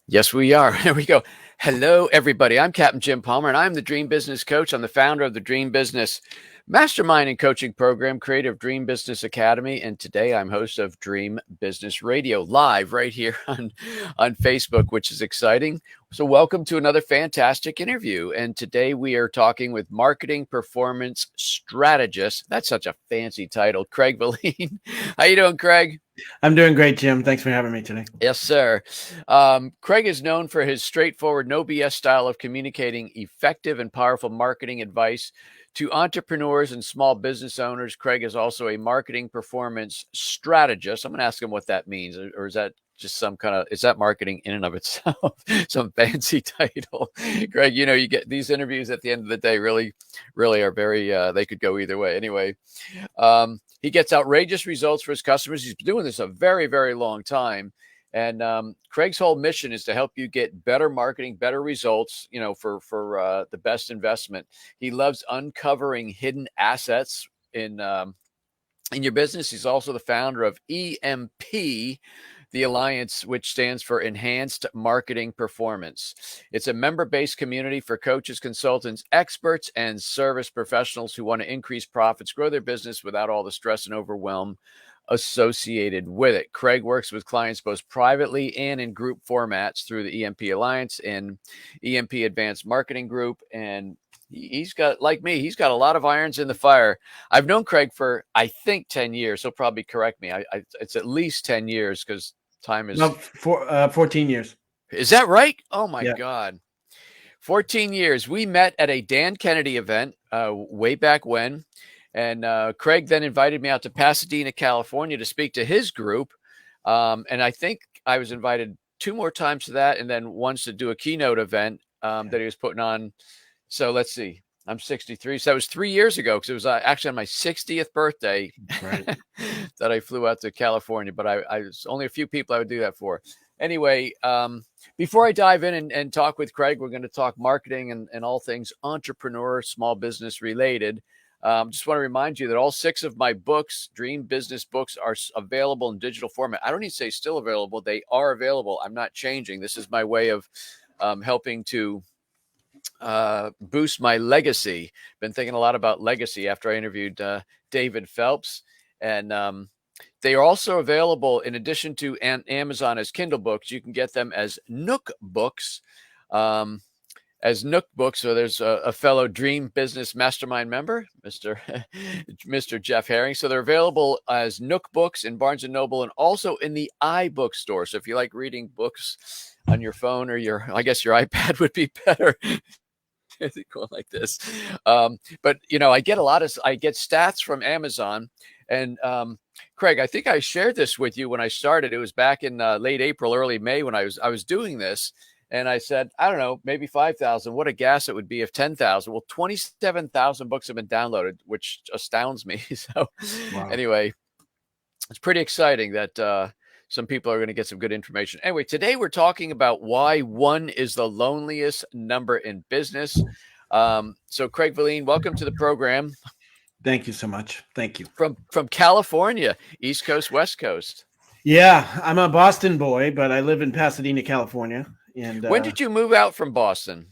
Yes, we are. There we go. Hello, everybody. I'm Captain Jim Palmer, and I'm the Dream Business Coach. I'm the founder of the Dream Business Mastermind and Coaching Program, creator of Dream Business Academy, and today I'm host of Dream Business Radio, live right here on Facebook, which is exciting. So welcome to another fantastic interview. And today we are talking with marketing performance strategist. That's such a fancy title, Craig Valine. How you doing, Craig? I'm doing great, Jim. Thanks for having me today. Yes, sir. Craig is known for his straightforward, no BS style of communicating effective and powerful marketing advice to entrepreneurs and small business owners. Craig is also a marketing performance strategist. I'm going to ask him what that means, or is that just some kind of, is that marketing in and of itself? Some fancy title. Craig, you get these interviews at the end of the day really are very, they could go either way. Anyway, he gets outrageous results for his customers. He's been doing this a very, very long time. And Craig's whole mission is to help you get better marketing, better results, for the best investment. He loves uncovering hidden assets in your business. He's also the founder of EMP, the Alliance, which stands for Enhanced Marketing Performance. It's a member-based community for coaches, consultants, experts, and service professionals who want to increase profits, grow their business without all the stress and overwhelm associated with it. Craig works with clients both privately and in group formats through the EMP Alliance and EMP Advanced Marketing Group. And he's got, like me, he's got a lot of irons in the fire. I've known Craig for, I think, 10 years. He'll probably correct me. It's at least 10 years because time is. No, 14 years. Is that right? Oh, my Yeah. God. 14 years. We met at a Dan Kennedy event way back when. And Craig then invited me out to Pasadena, California to speak to his group. And I think I was invited 2 more times to that, and then once to do a keynote event that he was putting on. So let's see. I'm 63. So that was 3 years ago because it was actually on my 60th birthday Right. that I flew out to California. But I was only a few people I would do that for. Anyway, before I dive in and talk with Craig, we're going to talk marketing and all things entrepreneur, small business related. Just want to remind you that all 6 of my books, Dream Business books, are available in digital format. I don't need to say still available. They are available. I'm not changing. This is my way of helping to boost my legacy. Been thinking a lot about legacy after I interviewed David Phelps. And they are also available in addition to Amazon as Kindle books. You can get them as Nook books. So there's a fellow Dream Business Mastermind member, Mr. Jeff Herring. So they're available as Nook books in Barnes & Noble and also in the iBookstore. So if you like reading books on your phone or I guess your iPad would be better. Going like this. But I get stats from Amazon. And Craig, I think I shared this with you when I started. It was back in late April, early May when I was doing this. And I said, I don't know, maybe 5,000. What a gas it would be if 10,000. Well, 27,000 books have been downloaded, which astounds me. So Wow. anyway, it's pretty exciting that some people are going to get some good information. Anyway, today we're talking about why 1 is the loneliest number in business. So Craig Valine, welcome to the program. Thank you so much. Thank you. From California, East Coast, West Coast. Yeah, I'm a Boston boy, but I live in Pasadena, California. And when did you move out from Boston?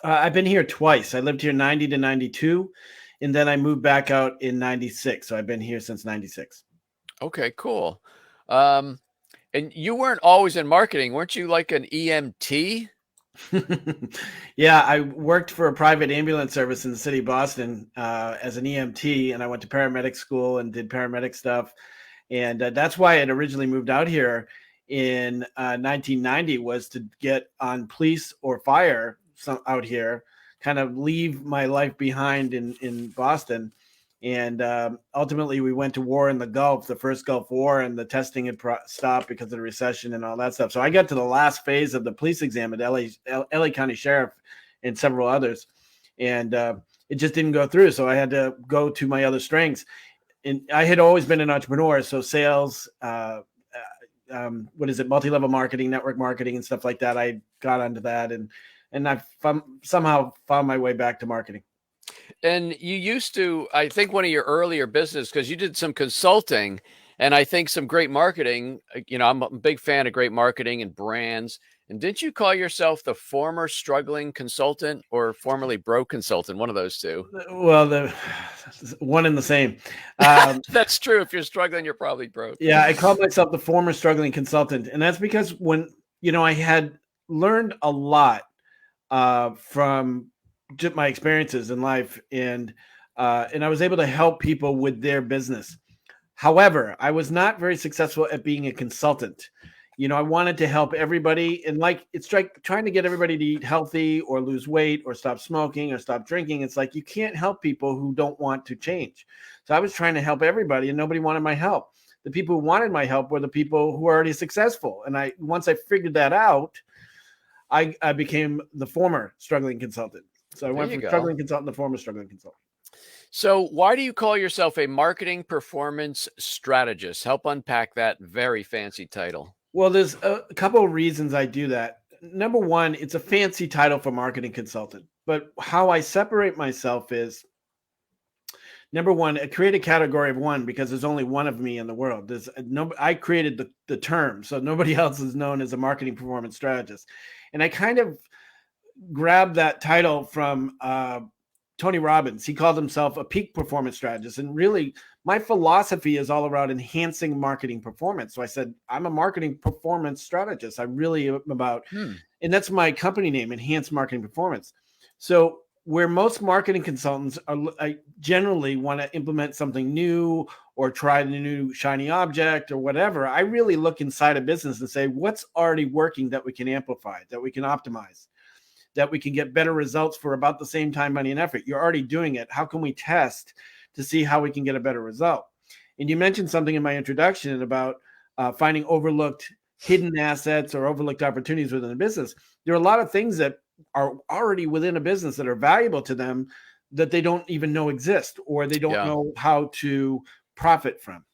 I've been here twice. I lived here 90 to 92, and then I moved back out in 96. So I've been here since 96. Okay, cool. And you weren't always in marketing. Weren't you like an EMT? Yeah, I worked for a private ambulance service in the city of Boston as an EMT, and I went to paramedic school and did paramedic stuff. And that's why I had originally moved out here in 1990, was to get on police or fire out here, kind of leave my life behind in Boston. And ultimately, we went to war in the Gulf, the first Gulf War, and the testing had stopped because of the recession and all that stuff. So I got to the last phase of the police exam at LA County Sheriff and several others, and it just didn't go through. So I had to go to my other strengths. And I had always been an entrepreneur, so sales, multi-level marketing, network marketing, and stuff like that. I got onto that, and I somehow found my way back to marketing. And you used to, I think one of your earlier business, because you did some consulting and I think some great marketing. I'm a big fan of great marketing and brands. And didn't you call yourself the former struggling consultant or formerly broke consultant? One of those two. Well, the one and the same. Um, That's true. If you're struggling, you're probably broke. yeah, I called myself the former struggling consultant, and that's because when I had learned a lot from just my experiences in life, and I was able to help people with their business. However, I was not very successful at being a consultant. I wanted to help everybody, and like it's like trying to get everybody to eat healthy or lose weight or stop smoking or stop drinking. It's like you can't help people who don't want to change. So I was trying to help everybody, and nobody wanted my help. The people who wanted my help were the people who were already successful. And once I figured that out, I became the former struggling consultant. So I There went you from go. struggling consultant to former struggling consultant. So, why do you call yourself a marketing performance strategist? Help unpack that very fancy title. Well, there's a couple of reasons I do that. Number one, it's a fancy title for marketing consultant, but how I separate myself is number one, I create a category of one because there's only one of me in the world. I created the term, so nobody else is known as a marketing performance strategist. And I kind of grabbed that title from Tony Robbins. He called himself a peak performance strategist. And really, my philosophy is all around enhancing marketing performance. So I said, I'm a marketing performance strategist. I really am about, and that's my company name, Enhanced Marketing Performance. So where most marketing consultants I generally want to implement something new or try the new shiny object or whatever, I really look inside a business and say, what's already working that we can amplify, that we can optimize, that we can get better results for about the same time, money, and effort. You're already doing it. How can we test to see how we can get a better result? And you mentioned something in my introduction about finding overlooked hidden assets or overlooked opportunities within a business. There are a lot of things that are already within a business that are valuable to them that they don't even know exist, or they don't Yeah. know how to profit from.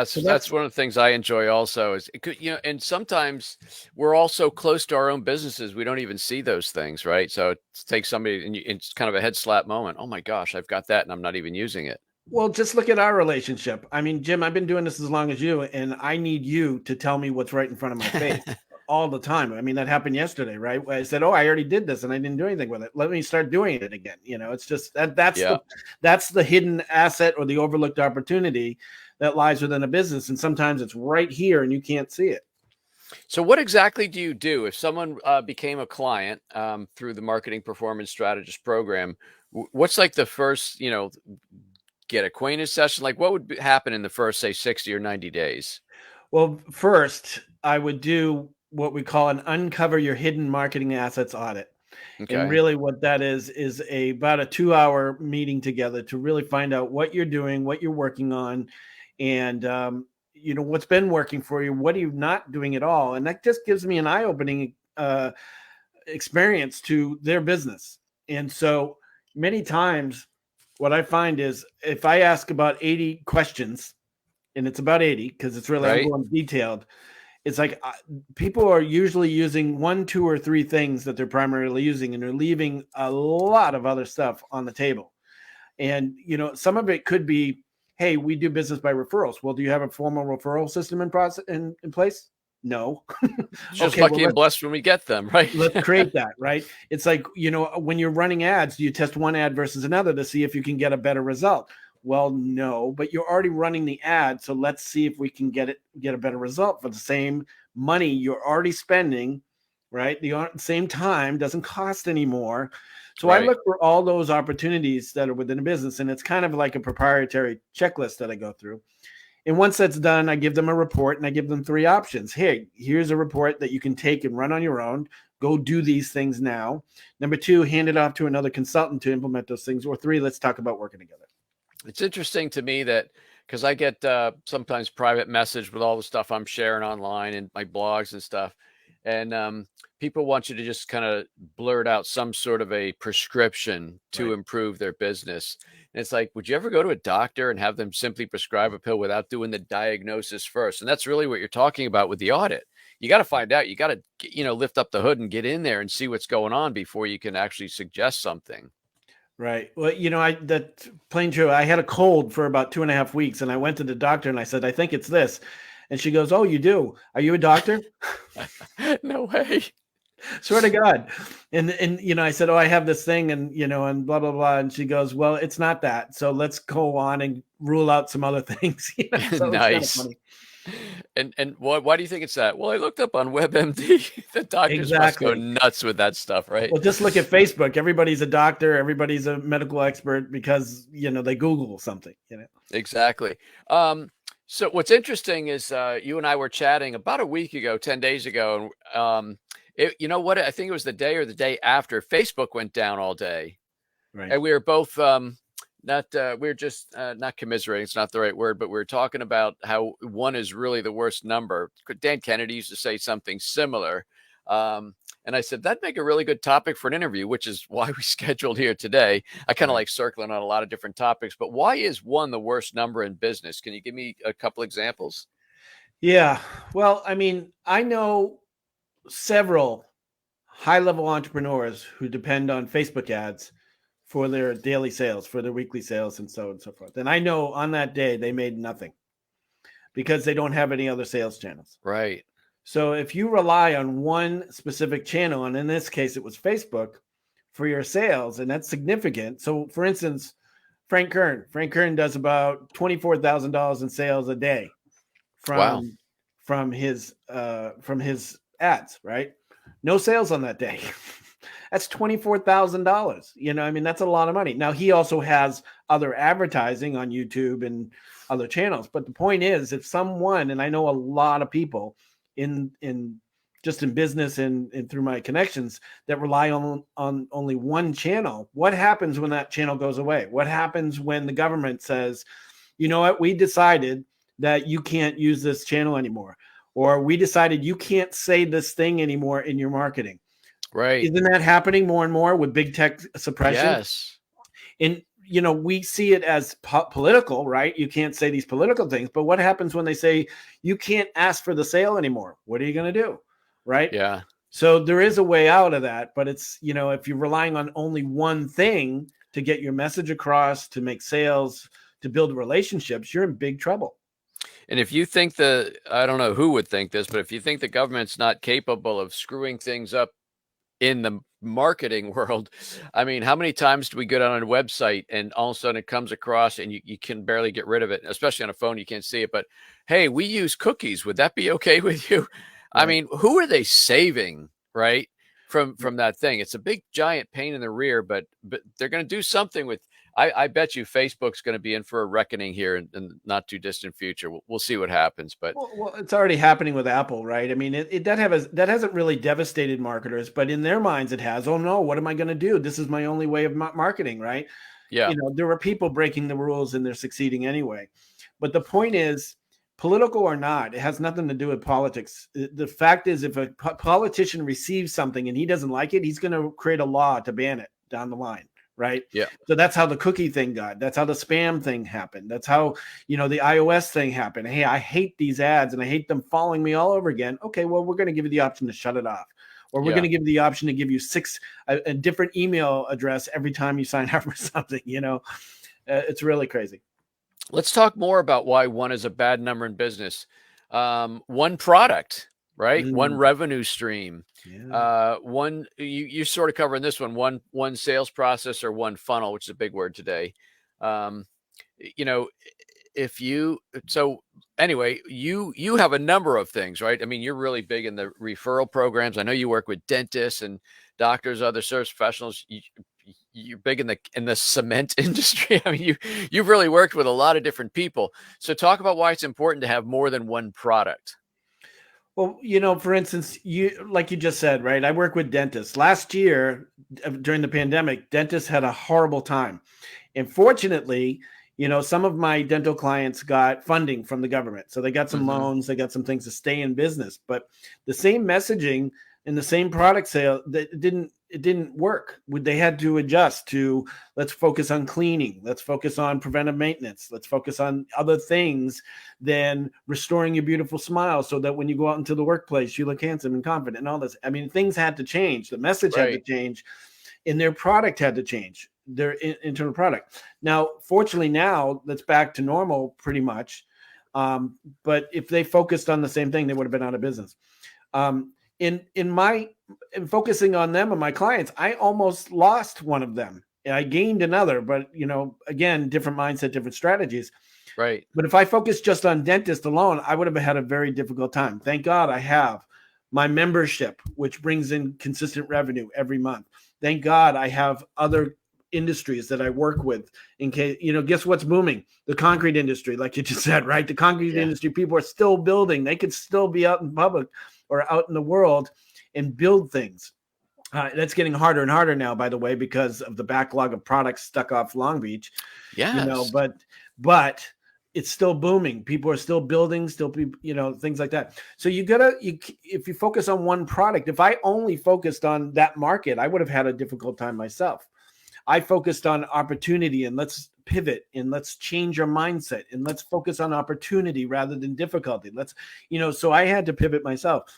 So That's one of the things I enjoy also is it could, and sometimes we're all so close to our own businesses, we don't even see those things, right? So it takes somebody and it's kind of a head slap moment. Oh my gosh, I've got that and I'm not even using it. Well, just look at our relationship. I mean, Jim, I've been doing this as long as you, and I need you to tell me what's right in front of my face all the time. I mean, that happened yesterday, right? I said, "Oh, I already did this, and I didn't do anything with it. Let me start doing it again." It's just that's Yeah. the hidden asset or the overlooked opportunity that lies within a business, and sometimes it's right here, and you can't see it. So what exactly do you do if someone became a client through the marketing performance strategist program? What's like the first, get acquainted session? Like what would happen in the first, say, 60 or 90 days? Well, first, I would do what we call an uncover your hidden marketing assets audit. And Okay. really what that is about a 2-hour meeting together to really find out what you're doing, what you're working on, and what's been working for you, what are you not doing at all. And that just gives me an eye-opening experience to their business. And so many times what I find is if I ask about 80 questions, and it's about 80 because it's really, I'm Right. going detailed. It's like people are usually using 1, 2, or 3 things that they're primarily using, and they're leaving a lot of other stuff on the table. And some of it could be, hey, we do business by referrals. Well, do you have a formal referral system in place? No. Just Okay, well, lucky and blessed when we get them, right? let's create that, right? It's like, when you're running ads, do you test one ad versus another to see if you can get a better result? Well, no, but you're already running the ad, so let's see if we can get a better result for the same money you're already spending, right? The same time doesn't cost anymore. So I Right. look for all those opportunities that are within a business, and it's kind of like a proprietary checklist that I go through. And once that's done, I give them a report and I give them 3 options. Hey, here's a report that you can take and run on your own. Go do these things now. Number 2, hand it off to another consultant to implement those things. Or 3, let's talk about working together. It's interesting to me that because I get sometimes private message with all the stuff I'm sharing online and my blogs and stuff. And people want you to just kind of blurt out some sort of a prescription to Right. improve their business. And it's like, would you ever go to a doctor and have them simply prescribe a pill without doing the diagnosis first? And that's really what you're talking about with the audit. You got to find out, you got to, lift up the hood and get in there and see what's going on before you can actually suggest something. Right. Well, that's plain true. I had a cold for about 2.5 weeks, and I went to the doctor and I said, I think it's this. And she goes, "Oh, you do? Are you a doctor?" No way. Swear to God. And I said, "Oh, I have this thing," and blah blah blah. And she goes, "Well, it's not that. So let's go on and rule out some other things." So it's kind of Nice. funny. And why do you think it's that? Well, I looked up on WebMD. The doctors must go Exactly. nuts with that stuff, right? Well, just look at Facebook. Everybody's a doctor. Everybody's a medical expert because they Google something. Exactly. So what's interesting is you and I were chatting about a week ago, 10 days ago, and you know what? I think it was the day or the day after Facebook went down all day, Right. and we were both not we were just not commiserating. It's not the right word, but we were talking about how one is really the worst number. Dan Kennedy used to say something similar. And I said, that'd make a really good topic for an interview, which is why we scheduled here today. I kind of Right. like circling on a lot of different topics, but why is one the worst number in business? Can you give me a couple examples? Yeah. Well, I mean, I know several high-level entrepreneurs who depend on Facebook ads for their daily sales, for their weekly sales, and so on and so forth. And I know on that day they made nothing because they don't have any other sales channels. Right. So if you rely on one specific channel, and in this case it was Facebook, for your sales, and that's significant. So for instance, Frank Kern does about $24,000 in sales a day Wow. from his ads, right? No sales on that day. That's $24,000. I mean, that's a lot of money. Now he also has other advertising on YouTube and other channels, but the point is, if someone, and I know a lot of people in just in business and through my connections that rely on only one channel, what happens when that channel goes away? What happens when the government says, you know what, we decided that you can't use this channel anymore, or we decided you can't say this thing anymore in your marketing? Right. Isn't that happening more and more with big tech suppression? Yes. And we see it as political, right? You can't say these political things, but what happens when they say you can't ask for the sale anymore? What are you going to do, right? Yeah. So there is a way out of that, but it's, if you're relying on only one thing to get your message across, to make sales, to build relationships, you're in big trouble. And if you think I don't know who would think this, but if you think the government's not capable of screwing things up in the marketing world, I mean, how many times do we go down on a website and all of a sudden it comes across and you can barely get rid of it, especially on a phone, you can't see it, but hey, we use cookies. Would that be okay with you? I Right. mean, who are they saving, right? From that thing. It's a big giant pain in the rear, but they're going to do something with. I bet you Facebook's going to be in for a reckoning here in the not too distant future. We'll see what happens, but Well, it's already happening with Apple, right? I mean, that hasn't really devastated marketers, but in their minds it has. Oh no, what am I going to do? This is my only way of marketing, right? yeah, There are people breaking the rules and they're succeeding anyway. But the point is, political or not, it has nothing to do with politics. The fact is, if a politician receives something and he doesn't like it, he's going to create a law to ban it down the line, right? yeah, So that's how the cookie thing got. That's how the spam thing happened. That's how, the iOS thing happened. Hey, I hate these ads and I hate them following me all over again. Okay, well, we're going to give you the option to shut it off. Or we're going yeah. to give you the option to give you a different email address every time you sign up for something. It's really crazy. Let's talk more about why one is a bad number in business. One product, right? One Mm, revenue stream. yeah. One you're sort of covering this one. One sales process or one funnel, which is a big word today. Um, you know, if you so anyway, you have a number of things, right? I mean, you're really big in the referral programs. I know you work with dentists and doctors, other service professionals. You're big in the cement industry. I mean, you've really worked with a lot of different people. So talk about why it's important to have more than one product. Well, for instance, like you just said, right? I work with dentists. Last year, during the pandemic, dentists had a horrible time. And fortunately, some of my dental clients got funding from the government. So they got some Hmm. loans, they got some things to stay in business. But the same messaging and the same product sale, that it didn't work. They had to adjust to, let's focus on cleaning, let's focus on preventive maintenance, let's focus on other things than restoring your beautiful smile so that when you go out into the workplace, you look handsome and confident and all this. I mean, things had to change. The message had to Right. change and their product had to change, their internal product. Now, fortunately, now that's back to normal pretty much. But if they focused on the same thing, they would have been out of business. In focusing on them and my clients, I almost lost one of them. I gained another, but again, different mindset, different strategies. Right. But if I focused just on dentist alone, I would have had a very difficult time. Thank God I have my membership, which brings in consistent revenue every month. Thank God I have other industries that I work with. In case, guess what's booming? The concrete industry, like you just said, right? The concrete industry, people are still building. They could still be out in public or out in the world and build things. That's getting harder and harder now, by the way, because of the backlog of products stuck off Long Beach. Yes. But it's still booming. People are still building, things like that. So if you focus on one product, if I only focused on that market, I would have had a difficult time myself. I focused on opportunity and let's pivot and let's change our mindset and let's focus on opportunity rather than difficulty. So I had to pivot myself.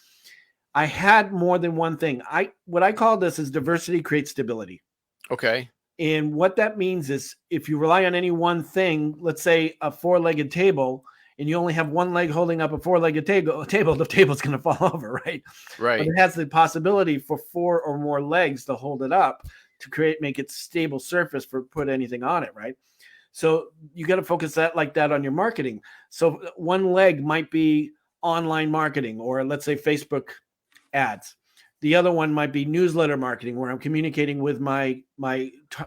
I had more than one thing. What I call this is diversity creates stability. Okay. And what that means is if you rely on any one thing, let's say a four-legged table, and you only have one leg holding up a four-legged table, the table's going to fall over, right? Right. But it has the possibility for four or more legs to hold it up to make it stable surface for put anything on it, right? So you got to focus like that on your marketing. So one leg might be online marketing, or let's say Facebook ads. The other one might be newsletter marketing, where I'm communicating with my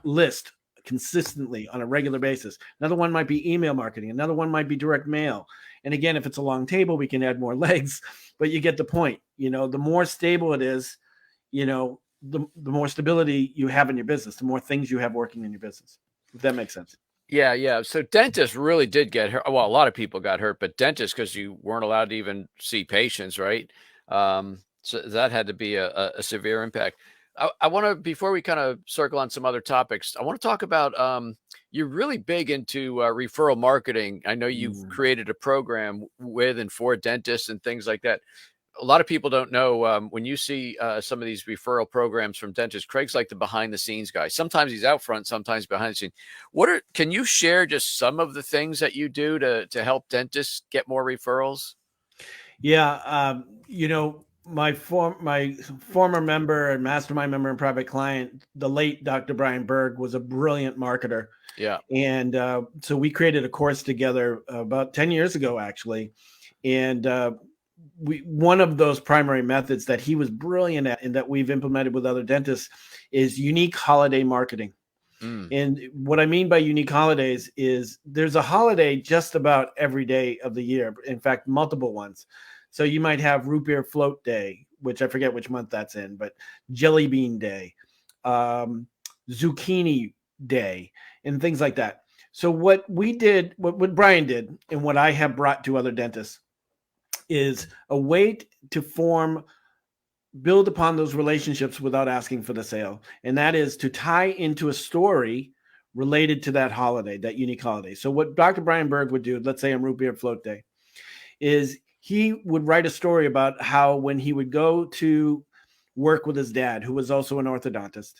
list consistently on a regular basis. Another one might be email marketing. Another one might be direct mail. And again, if it's a long table, we can add more legs, but you get the point. The more stable it is, the more stability you have in your business, the more things you have working in your business, if that makes sense. Yeah. So dentists really did get hurt. Well, a lot of people got hurt, but dentists, because you weren't allowed to even see patients, right? So that had to be a severe impact. I want to, before we kind of circle on some other topics, I want to talk about, you're really big into referral marketing. I know you've created a program with and for dentists and things like that. A lot of people don't know, when you see some of these referral programs from dentists, Craig's like the behind the scenes guy. Sometimes he's out front, sometimes behind the scenes. Can you share just some of the things that you do to help dentists get more referrals? Yeah. My former member and mastermind member and private client, the late Dr. Brian Berg, was a brilliant marketer. Yeah. And so we created a course together about 10 years ago, actually. And one of those primary methods that he was brilliant at and that we've implemented with other dentists is unique holiday marketing. And what I mean by unique holidays is there's a holiday just about every day of the year. In fact, multiple ones. So you might have Root Beer Float Day, which I forget which month that's in, but Jelly Bean Day, Zucchini Day, and things like that. So what what Brian did, and what I have brought to other dentists, is a way to build upon those relationships without asking for the sale. And that is to tie into a story related to that holiday, that unique holiday. So what Dr. Brian Berg would do, let's say on Root Beer Float Day, is he would write a story about how when he would go to work with his dad, who was also an orthodontist,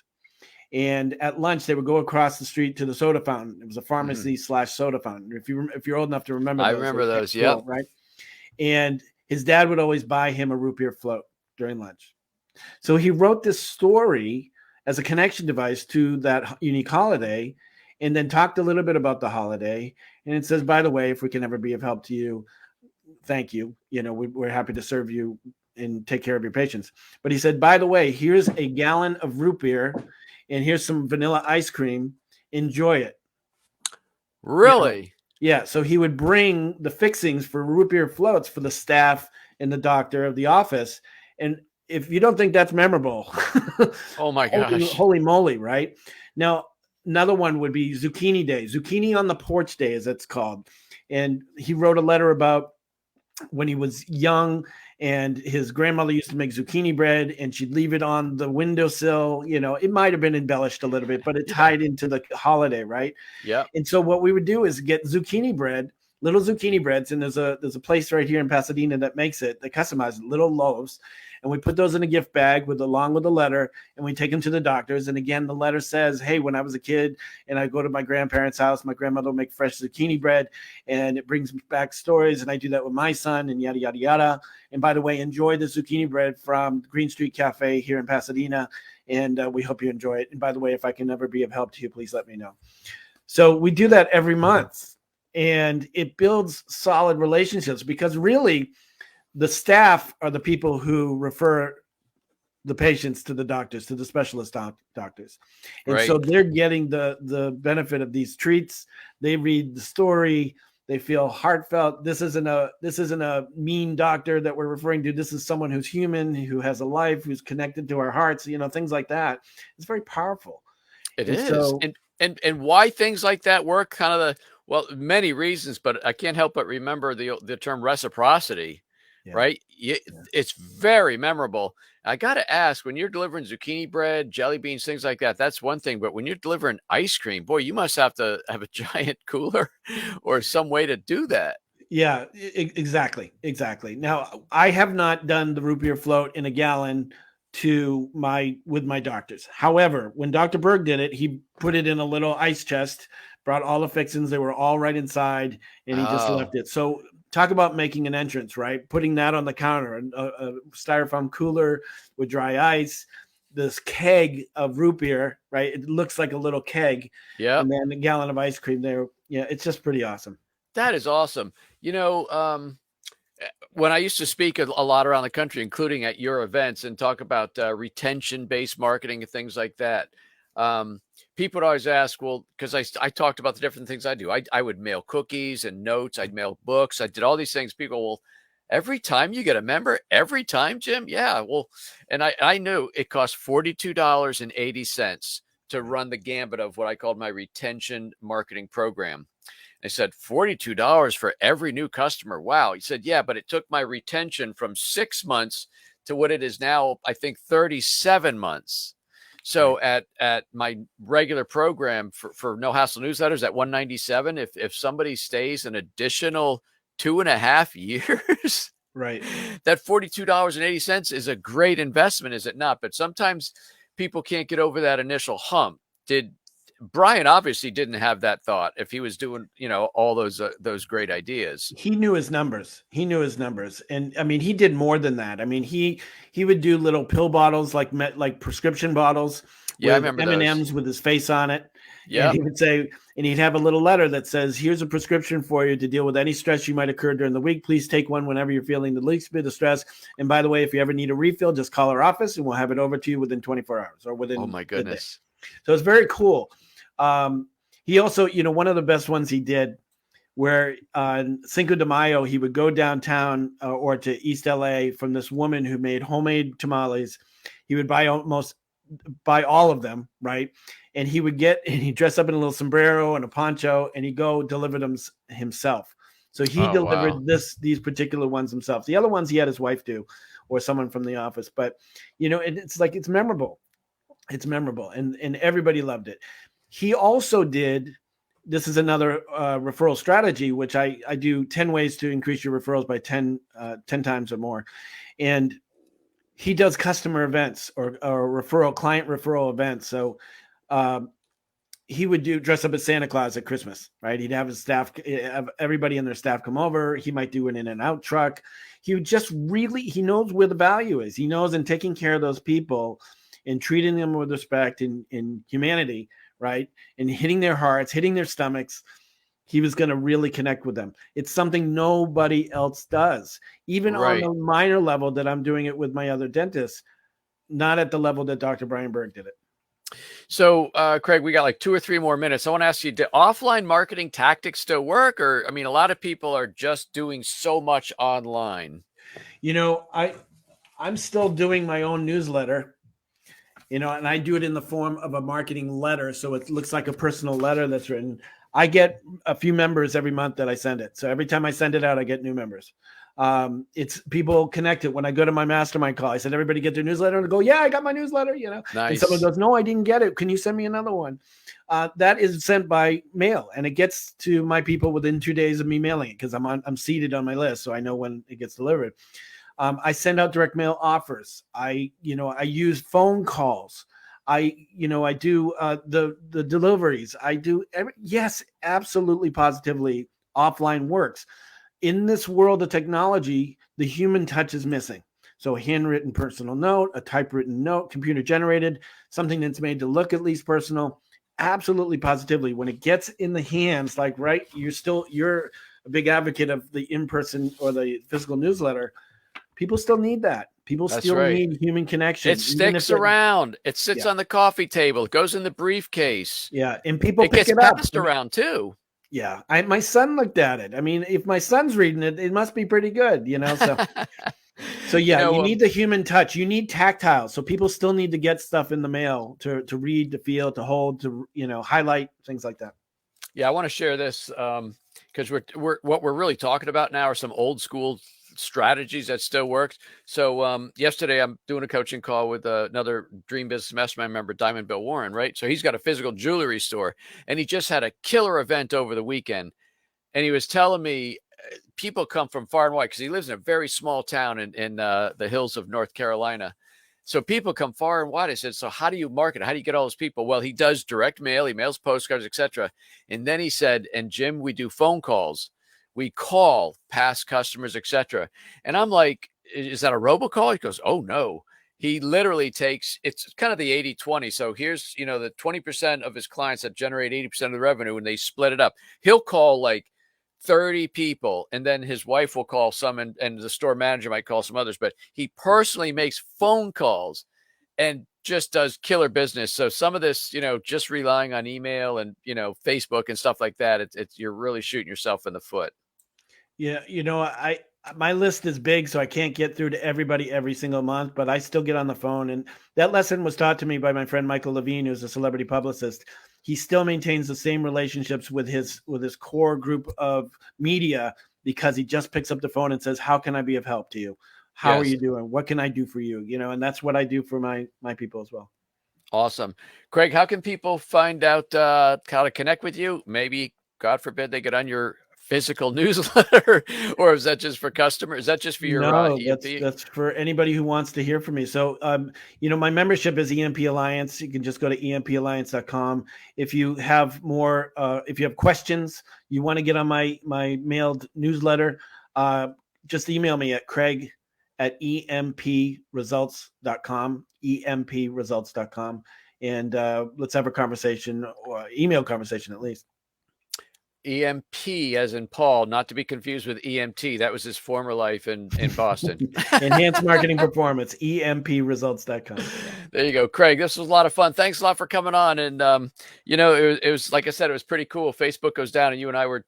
and at lunch they would go across the street to the soda fountain. It was a pharmacy / soda fountain. If you're old enough to remember, I remember those. Yeah. Right. And his dad would always buy him a root beer float during lunch. So he wrote this story as a connection device to that unique holiday, and then talked a little bit about the holiday. And it says, by the way, if we can ever be of help to you, thank you. We're happy to serve you and take care of your patients. But he said, by the way, here's a gallon of root beer and here's some vanilla ice cream. Enjoy it. Really? Yeah. So he would bring the fixings for root beer floats for the staff and the doctor of the office. And if you don't think that's memorable, oh my gosh, holy moly, right? Now, another one would be Zucchini Day, Zucchini on the Porch Day, as it's called. And he wrote a letter about when he was young and his grandmother used to make zucchini bread and she'd leave it on the windowsill. It might have been embellished a little bit, but it tied into the holiday, right? Yeah. And so what we would do is get zucchini bread, little zucchini breads, and there's a place right here in Pasadena that makes it, that customizes little loaves. and we put those in a gift bag along with a letter, and we take them to the doctors. And again, the letter says, hey, when I was a kid and I go to my grandparents' house, my grandmother will make fresh zucchini bread, and it brings back stories, and I do that with my son, and yada, yada, yada. And by the way, enjoy the zucchini bread from Green Street Cafe here in Pasadena, and we hope you enjoy it. And by the way, if I can ever be of help to you, please let me know. So we do that every month, and it builds solid relationships, because really the staff are the people who refer the patients to the doctors, to the specialist doctors. And Right. so they're getting the benefit of these treats. They read the story. They feel heartfelt. This isn't a mean doctor that we're referring to. This is someone who's human, who has a life, who's connected to our hearts, things like that. It's very powerful. It And is. so, And why things like that work, kind of many reasons, but I can't help but remember the term reciprocity, yeah, right? yeah. It's very memorable. I got to ask, when you're delivering zucchini bread, jelly beans, things like that, that's one thing. But when you're delivering ice cream, boy, you must have to have a giant cooler or some way to do that. Yeah, exactly. Now, I have not done the root beer float in a gallon with my doctors. However, when Dr. Berg did it, he put it in a little ice chest, brought all the fixings, they were all right inside, and he just Oh, left it. So talk about making an entrance, right? Putting that on the counter, a styrofoam cooler with dry ice, this keg of root beer, right? It looks like a little keg, yep. and then a gallon of ice cream there. Yeah, it's just pretty awesome. That is awesome. When I used to speak a lot around the country, including at your events, and talk about retention-based marketing and things like that, um, people would always ask, well, because I talked about the different things I do. I would mail cookies and notes. I'd mail books. I did all these things. People, well, every time you get a member, every time, Jim? Yeah. Well, and I knew it cost $42.80 to run the gambit of what I called my retention marketing program. They said $42 for every new customer. Wow. He said, yeah, but it took my retention from 6 months to what it is now, I think 37 months. Right. So at my regular program for No Hassle newsletters at 197, if somebody stays an additional 2.5 years, Right. that $42.80 is a great investment, is it not? But sometimes people can't get over that initial hump. Did Brian obviously didn't have that thought if he was doing, all those great ideas. He knew his numbers. He knew his numbers. And I mean, he did more than that. I mean, he would do little pill bottles, like prescription bottles Yeah, I with remember those. M&Ms with his face on it. And Yep. he would say, and he'd have a little letter that says, here's a prescription for you to deal with any stress you might occur during the week. Please take one whenever you're feeling the least bit of stress. And by the way, if you ever need a refill, just call our office and we'll have it over to you within 24 hours or Oh within my the day. goodness. So it's very cool. He also, one of the best ones he did, where on Cinco de Mayo, he would go downtown or to East LA from this woman who made homemade tamales. He would buy all of them, right? And he'd dress up in a little sombrero and a poncho, and he'd go deliver them himself. So he Oh wow. delivered these particular ones himself. The other ones he had his wife do, or someone from the office. But it's memorable. It's memorable, and everybody loved it. He also did. This is another referral strategy, which I do 10 ways to increase your referrals by 10 times or more. And he does customer events or client referral events. So um, he would dress up as Santa Claus at Christmas, right? He'd have his staff, have everybody in their staff come over. He might do an in and out truck. He would just he knows where the value is. He knows in taking care of those people and treating them with respect and humanity, right? And hitting their hearts, hitting their stomachs. He was going to really connect with them. It's something nobody else does, even on Right. the minor level that I'm doing it with my other dentists, not at the level that Dr. Brian Berg did it. So, Craig, we got like 2 or 3 more minutes. I want to ask you, do offline marketing tactics still work? Or, I mean, a lot of people are just doing so much online. I'm still doing my own newsletter, and I do it in the form of a marketing letter. So it looks like a personal letter that's written. I get a few members every month that I send it. So every time I send it out, I get new members. It's people connect it. When I go to my mastermind call, I said, everybody get their newsletter, and I go, yeah, I got my newsletter, and someone Nice. goes, no, I didn't get it. Can you send me another one? That is sent by mail, and it gets to my people within 2 days of me mailing it, because I'm seated on my list. So I know when it gets delivered. I send out direct mail offers. I use phone calls. I do the deliveries. I do yes, absolutely, positively, offline works. In this world of technology, the human touch is missing. So a handwritten personal note, a typewritten note, computer generated, something that's made to look at least personal. Absolutely, positively, when it gets in the hands, like, right, you're a big advocate of the in-person or the physical newsletter. People still need that. People That's still right. need human connection, It even if sticks they're, around. It sits yeah, on the coffee table. It goes in the briefcase. yeah, and people It pick gets it up. passed around too. Yeah, my son looked at it. I mean, if my son's reading it, it must be pretty good, So You yeah, you know, need the human touch. You need tactile. So people still need to get stuff in the mail to read, to feel, to hold, to highlight, things like that. yeah, I want to share this because we're what we're really talking about now are some old school strategies that still work. So yesterday I'm doing a coaching call with another Dream Business Mastermind member, Diamond Bill Warren, right? So he's got a physical jewelry store, and he just had a killer event over the weekend, and he was telling me people come from far and wide because he lives in a very small town in the hills of North Carolina. So people come far and wide. I said, so how do you market? How do you get all those people? Well, he does direct mail, he mails postcards, etc. And then he said, and Jim, we do phone calls. We call past customers, etc. And I'm like, is that a robocall? He goes, oh no. He literally takes, it's kind of the 80-20. So here's, the 20% of his clients that generate 80% of the revenue, and they split it up. He'll call like 30 people, and then his wife will call some, and the store manager might call some others, but he personally makes phone calls and just does killer business. So some of this, just relying on email and, Facebook and stuff like that, it's you're really shooting yourself in the foot. Yeah, my list is big, so I can't get through to everybody every single month, but I still get on the phone. And that lesson was taught to me by my friend Michael Levine, who's a celebrity publicist. He still maintains the same relationships with his core group of media because he just picks up the phone and says, "How can I be of help to you? How are Yes. you doing? What can I do for you?" And that's what I do for my people as well. Awesome. Craig, how can people find out how to connect with you? Maybe, God forbid, they get on your physical newsletter, or is that just for customers? Is that just for your No, EMP? that's for anybody who wants to hear from me. So, my membership is EMP Alliance. You can just go to empalliance.com. If you have if you have questions, you want to get on my mailed newsletter, just email me at craig@empresults.com, empresults.com, and let's have a conversation, or email conversation at least. EMP, as in Paul, not to be confused with EMT. That was his former life in Boston. Enhanced marketing performance, empresults.com. There you go, Craig. This was a lot of fun. Thanks a lot for coming on. And it was like I said, it was pretty cool. Facebook goes down, and you and I were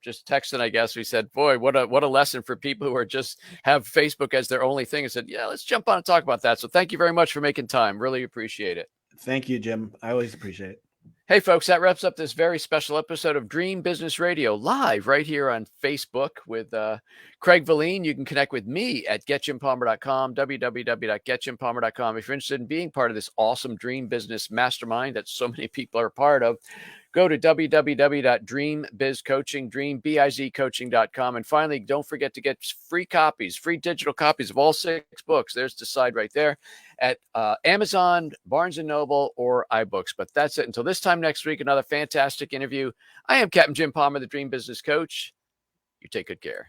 just texting. I guess we said, "Boy, what a lesson for people who are just have Facebook as their only thing." I said, "Yeah, let's jump on and talk about that." So thank you very much for making time. Really appreciate it. Thank you, Jim. I always appreciate it. Hey, folks, that wraps up this very special episode of Dream Business Radio, live right here on Facebook with Craig Valine. You can connect with me at getjimpalmer.com, www.getjimpalmer.com. If you're interested in being part of this awesome dream business mastermind that so many people are a part of, go to www.dreambizcoaching.com. And finally, don't forget to get free digital copies of all 6 books. There's the side right there at Amazon, Barnes & Noble, or iBooks. But that's it. Until this time next week, another fantastic interview. I am Captain Jim Palmer, the Dream Business Coach. You take good care.